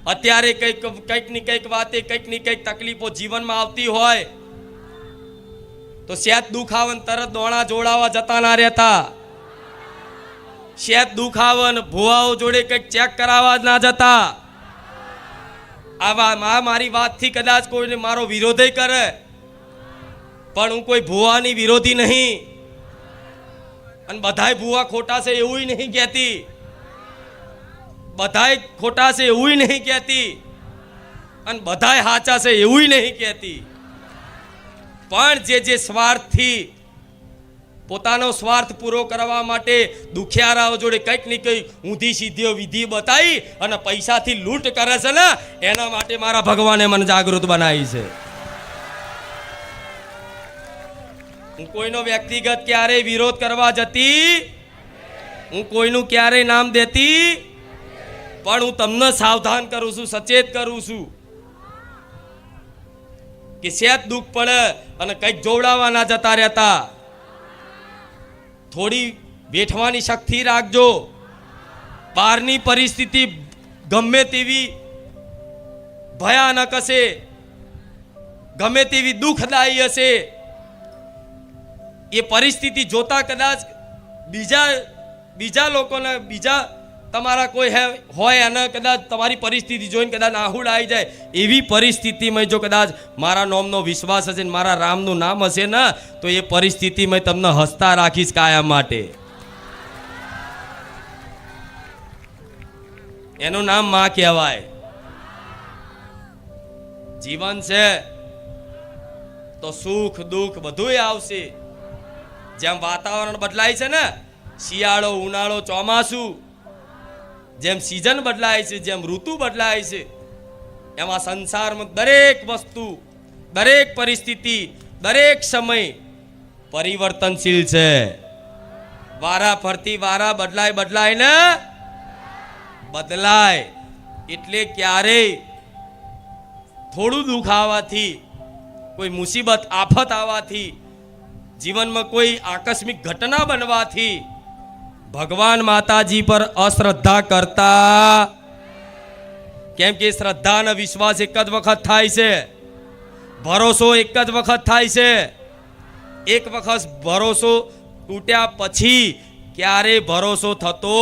અત્યારે કંઈક ની કંઈક વાતે કંઈક ની કંઈક તકલીફો જીવનમાં આવતી હોય તો સેત દુખાવન તરત દોણા જોડાવા જતા ના રહેતા. સેત દુખાવન ભુવાઓ જોડે કંઈક ચેક કરાવવા ના જતા. આવા મારી વાતથી કદાચ કોઈને મારો વિરોધ કરે, પણ હું કોઈ ભુવાની વિરોધી નહીં, અને બધાય ભુવા ખોટા છે એવું નહીં કહેતી, બધાય ખોટા છે એવું નહીં કહેતી, અને બધાય સાચા છે એવું નહીં કહેતી. પણ જે સ્વાર્થથી પોતાનો સ્વાર્થ પૂરો કરવા માટે દુખિયારાઓ જોડે કંઈક ને કંઈક ઊંધી સીધીઓ વિધિ બતાવી અને પૈસાથી લૂંટ કરે છે ને, એના માટે મારા ભગવાને મને જાગૃત બનાવી છે. હું કોઈનો વ્યક્તિગત ક્યારેય વિરોધ કરવા જતી, હું કોઈનું ક્યારેય નામ દેતી, પણ હું તમને સાવધાન કરું છું, સચેત કરું છું કે સેત દુઃખ પડે અને કંઈક જોવડાવવા ના જતા રહેતા. થોડી બેઠવાની શક્તિ રાખજો. બહારની પરિસ્થિતિ ગમે તેવી ભયાનક હશે, ગમે તેવી દુઃખદાયી હશે, એ પરિસ્થિતિ જોતા કદાચ બીજા લોકોને બીજા તમારા કોઈ હોય અને કદાચ તમારી પરિસ્થિતિ જોઈને કદાચ આહુડ આવી જાય, એવી પરિસ્થિતિમાં જો કદાચ મારા નામનો વિશ્વાસ હશે ને મારા રામનું નામ હશે ને, તો એ પરિસ્થિતિમાં તમને હસતા રાખીશ કાયમ માટે. એનું નામ માં કહેવાય. જીવન છે તો સુખ દુઃખ બધુંય આવશે. જેમ વાતાવરણ બદલાય છે ને, શિયાળો ઉનાળો ચોમાસું, જેમ સિઝન બદલાય છે, જેમ ઋતુ બદલાય છે, એમાં સંસારમાં દરેક વસ્તુ, દરેક પરિસ્થિતિ, દરેક સમય પરિવર્તનશીલ છે. વારા ફરતી વારા બદલાય ને બદલાય. એટલે ક્યારેય થોડું દુઃખ આવવાથી, કોઈ મુસીબત આફત આવવાથી, જીવનમાં કોઈ આકસ્મિક ઘટના બનવાથી ભગવાન માતાજી પર અશ્રદ્ધા કરતા. કેમ કે શ્રદ્ધા અને વિશ્વાસ એક જ વખત થાય છે, ભરોસો એક જ વખત થાય છે. એક વખત ભરોસો તૂટ્યા પછી ક્યારે ભરોસો થતો